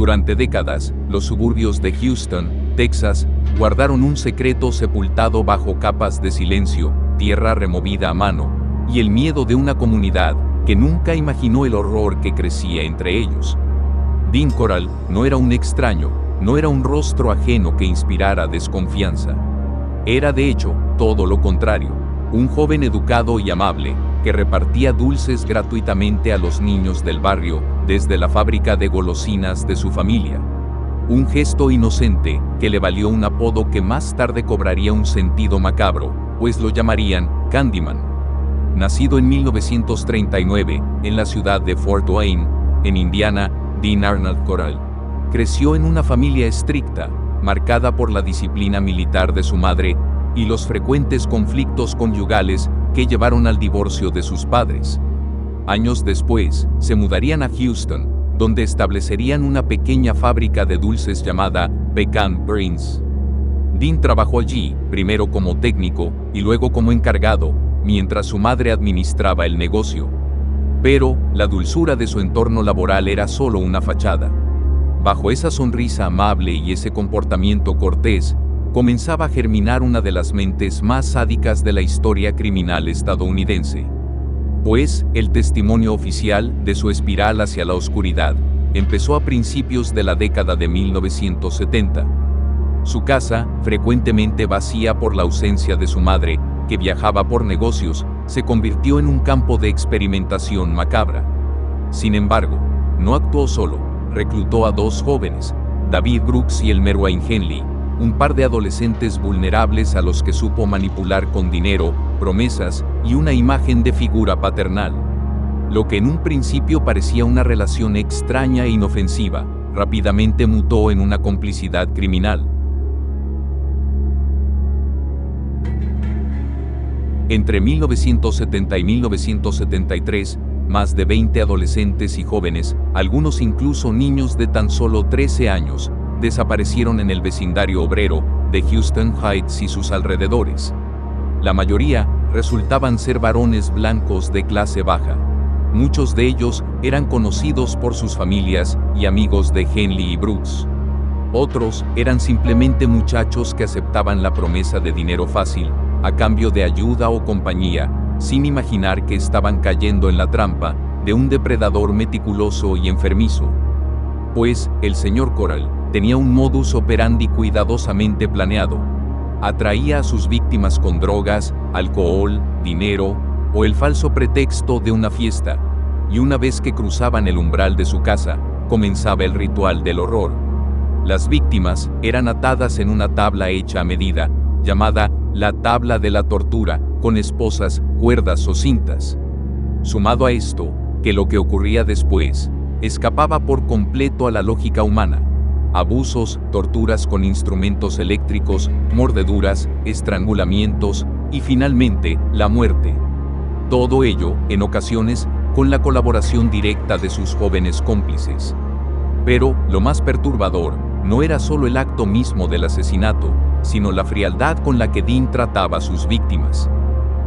Durante décadas, los suburbios de Houston, Texas, guardaron un secreto sepultado bajo capas de silencio, tierra removida a mano, y el miedo de una comunidad que nunca imaginó el horror que crecía entre ellos. Dean Corll no era un extraño, no era un rostro ajeno que inspirara desconfianza. Era de hecho todo lo contrario, un joven educado y amable, que repartía dulces gratuitamente a los niños del barrio desde la fábrica de golosinas de su familia. Un gesto inocente que le valió un apodo que más tarde cobraría un sentido macabro, pues lo llamarían Candyman. Nacido en 1939 en la ciudad de Fort Wayne, en Indiana, Dean Arnold Corll creció en una familia estricta, marcada por la disciplina militar de su madre y los frecuentes conflictos conyugales que llevaron al divorcio de sus padres. Años después, se mudarían a Houston, donde establecerían una pequeña fábrica de dulces llamada Pecan Prince. Dean trabajó allí, primero como técnico y luego como encargado, mientras su madre administraba el negocio. Pero, la dulzura de su entorno laboral era solo una fachada. Bajo esa sonrisa amable y ese comportamiento cortés, comenzaba a germinar una de las mentes más sádicas de la historia criminal estadounidense. Pues, el testimonio oficial de su espiral hacia la oscuridad empezó a principios de la década de 1970. Su casa, frecuentemente vacía por la ausencia de su madre, que viajaba por negocios, se convirtió en un campo de experimentación macabra. Sin embargo, no actuó solo, reclutó a dos jóvenes, David Brooks y Elmer Wayne Henley, un par de adolescentes vulnerables a los que supo manipular con dinero, promesas y una imagen de figura paternal. Lo que en un principio parecía una relación extraña e inofensiva, rápidamente mutó en una complicidad criminal. Entre 1970 y 1973, más de 20 adolescentes y jóvenes, algunos incluso niños de tan solo 13 años, desaparecieron en el vecindario obrero de Houston Heights y sus alrededores. La mayoría resultaban ser varones blancos de clase baja. Muchos de ellos eran conocidos por sus familias y amigos de Henley y Brooks. Otros eran simplemente muchachos que aceptaban la promesa de dinero fácil, a cambio de ayuda o compañía, sin imaginar que estaban cayendo en la trampa de un depredador meticuloso y enfermizo. Pues, el señor Corll tenía un modus operandi cuidadosamente planeado. Atraía a sus víctimas con drogas, alcohol, dinero o el falso pretexto de una fiesta, y una vez que cruzaban el umbral de su casa, comenzaba el ritual del horror. Las víctimas eran atadas en una tabla hecha a medida, llamada la tabla de la tortura, con esposas, cuerdas o cintas. Sumado a esto, que lo que ocurría después escapaba por completo a la lógica humana. Abusos, torturas con instrumentos eléctricos, mordeduras, estrangulamientos y finalmente, la muerte. Todo ello, en ocasiones, con la colaboración directa de sus jóvenes cómplices. Pero, lo más perturbador, no era solo el acto mismo del asesinato, sino la frialdad con la que Dean trataba a sus víctimas.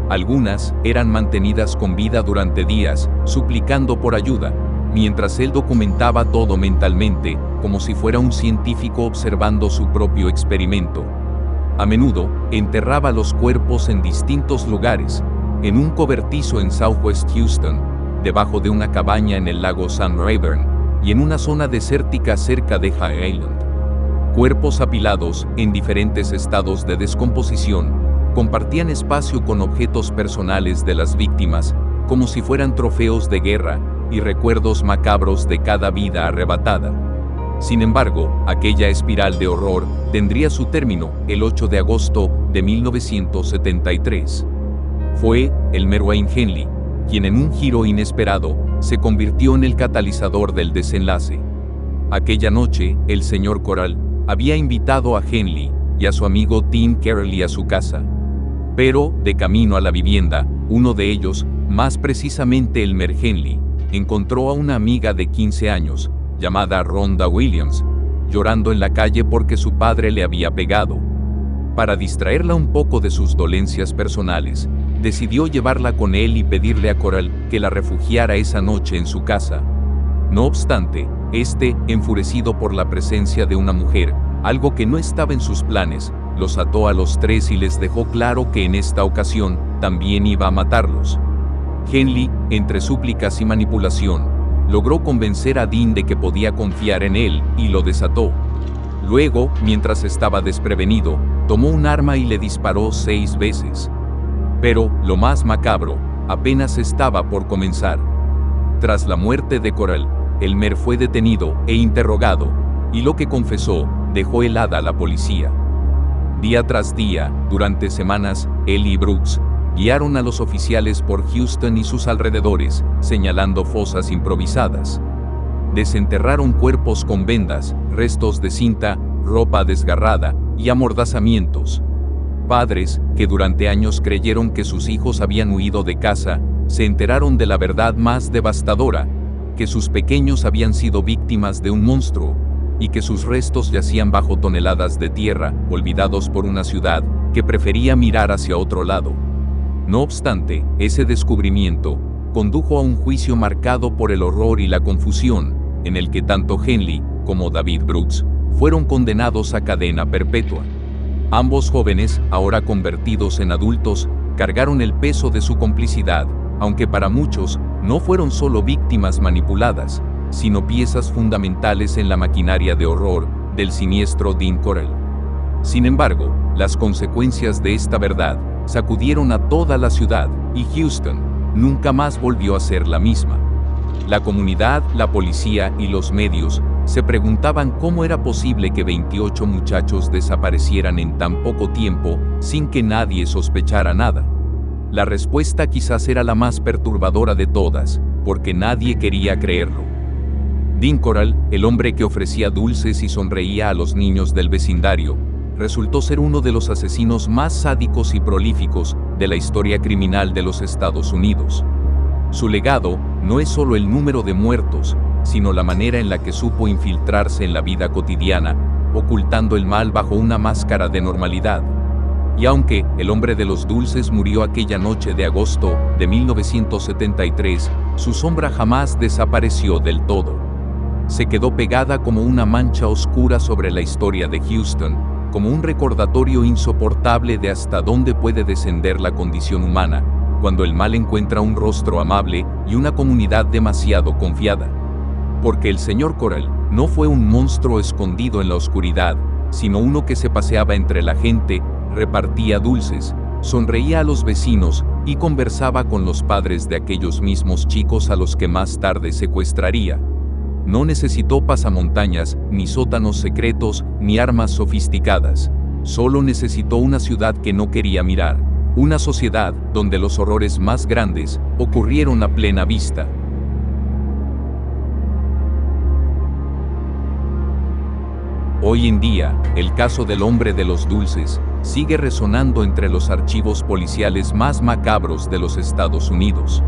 Algunas eran mantenidas con vida durante días, suplicando por ayuda, mientras él documentaba todo mentalmente, como si fuera un científico observando su propio experimento. A menudo, enterraba los cuerpos en distintos lugares, en un cobertizo en Southwest Houston, debajo de una cabaña en el lago San Rayburn, y en una zona desértica cerca de High Island. Cuerpos apilados, en diferentes estados de descomposición, compartían espacio con objetos personales de las víctimas, como si fueran trofeos de guerra y recuerdos macabros de cada vida arrebatada. Sin embargo, aquella espiral de horror tendría su término el 8 de agosto de 1973. Fue Elmer Wayne Henley, quien en un giro inesperado, se convirtió en el catalizador del desenlace. Aquella noche, el señor Corll había invitado a Henley y a su amigo Tim Carley a su casa. Pero, de camino a la vivienda, uno de ellos, más precisamente Elmer Henley, encontró a una amiga de 15 años, llamada Rhonda Williams, llorando en la calle porque su padre le había pegado. Para distraerla un poco de sus dolencias personales, decidió llevarla con él y pedirle a Coral que la refugiara esa noche en su casa. No obstante, enfurecido por la presencia de una mujer, algo que no estaba en sus planes, los ató a los tres y les dejó claro que en esta ocasión también iba a matarlos. Henley, entre súplicas y manipulación, logró convencer a Dean de que podía confiar en él y lo desató. Luego, mientras estaba desprevenido, tomó un arma y le disparó 6 veces. Pero, lo más macabro, apenas estaba por comenzar. Tras la muerte de Coral, Elmer fue detenido e interrogado, y lo que confesó dejó helada a la policía. Día tras día, durante semanas, él y Brooks guiaron a los oficiales por Houston y sus alrededores, señalando fosas improvisadas. Desenterraron cuerpos con vendas, restos de cinta, ropa desgarrada y amordazamientos. Padres, que durante años creyeron que sus hijos habían huido de casa, se enteraron de la verdad más devastadora, que sus pequeños habían sido víctimas de un monstruo, y que sus restos yacían bajo toneladas de tierra, olvidados por una ciudad que prefería mirar hacia otro lado. No obstante, ese descubrimiento condujo a un juicio marcado por el horror y la confusión, en el que tanto Henley como David Brooks fueron condenados a cadena perpetua. Ambos jóvenes, ahora convertidos en adultos, cargaron el peso de su complicidad, aunque para muchos no fueron solo víctimas manipuladas, sino piezas fundamentales en la maquinaria de horror del siniestro Dean Coral. Sin embargo, las consecuencias de esta verdad sacudieron a toda la ciudad, y Houston nunca más volvió a ser la misma. La comunidad, la policía y los medios se preguntaban cómo era posible que 28 muchachos desaparecieran en tan poco tiempo sin que nadie sospechara nada. La respuesta quizás era la más perturbadora de todas, porque nadie quería creerlo. Dean Coral, el hombre que ofrecía dulces y sonreía a los niños del vecindario, resultó ser uno de los asesinos más sádicos y prolíficos de la historia criminal de los Estados Unidos. Su legado no es solo el número de muertos, sino la manera en la que supo infiltrarse en la vida cotidiana, ocultando el mal bajo una máscara de normalidad. Y aunque el hombre de los dulces murió aquella noche de agosto de 1973, su sombra jamás desapareció del todo. Se quedó pegada como una mancha oscura sobre la historia de Houston, como un recordatorio insoportable de hasta dónde puede descender la condición humana, cuando el mal encuentra un rostro amable y una comunidad demasiado confiada. Porque el señor Coral no fue un monstruo escondido en la oscuridad, sino uno que se paseaba entre la gente, repartía dulces, sonreía a los vecinos y conversaba con los padres de aquellos mismos chicos a los que más tarde secuestraría. No necesitó pasamontañas, ni sótanos secretos, ni armas sofisticadas. Solo necesitó una ciudad que no quería mirar. Una sociedad donde los horrores más grandes ocurrieron a plena vista. Hoy en día, el caso del hombre de los dulces sigue resonando entre los archivos policiales más macabros de los Estados Unidos.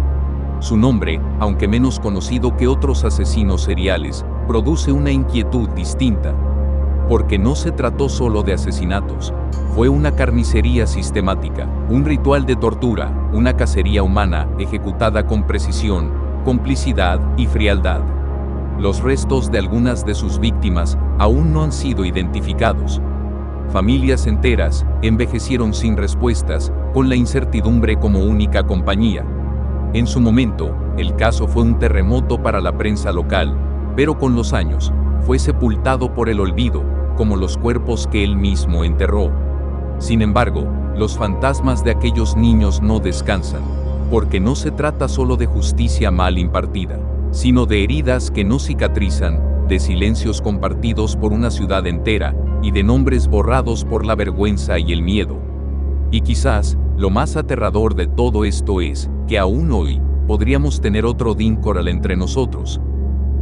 Su nombre, aunque menos conocido que otros asesinos seriales, produce una inquietud distinta. Porque no se trató solo de asesinatos, fue una carnicería sistemática, un ritual de tortura, una cacería humana ejecutada con precisión, complicidad y frialdad. Los restos de algunas de sus víctimas aún no han sido identificados. Familias enteras envejecieron sin respuestas, con la incertidumbre como única compañía. En su momento, el caso fue un terremoto para la prensa local, pero con los años, fue sepultado por el olvido, como los cuerpos que él mismo enterró. Sin embargo, los fantasmas de aquellos niños no descansan, porque no se trata solo de justicia mal impartida, sino de heridas que no cicatrizan, de silencios compartidos por una ciudad entera, y de nombres borrados por la vergüenza y el miedo. Y quizás, lo más aterrador de todo esto es, que aún hoy, podríamos tener otro Dean Coral entre nosotros.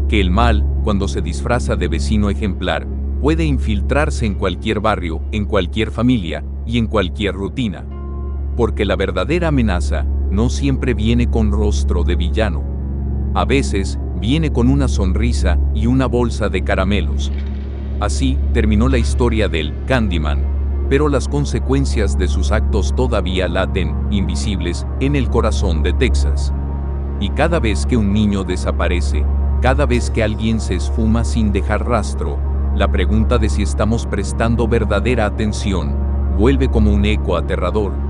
Que el mal, cuando se disfraza de vecino ejemplar, puede infiltrarse en cualquier barrio, en cualquier familia, y en cualquier rutina. Porque la verdadera amenaza no siempre viene con rostro de villano. A veces, viene con una sonrisa y una bolsa de caramelos. Así terminó la historia del Candyman, pero las consecuencias de sus actos todavía laten, invisibles, en el corazón de Texas. Y cada vez que un niño desaparece, cada vez que alguien se esfuma sin dejar rastro, la pregunta de si estamos prestando verdadera atención vuelve como un eco aterrador.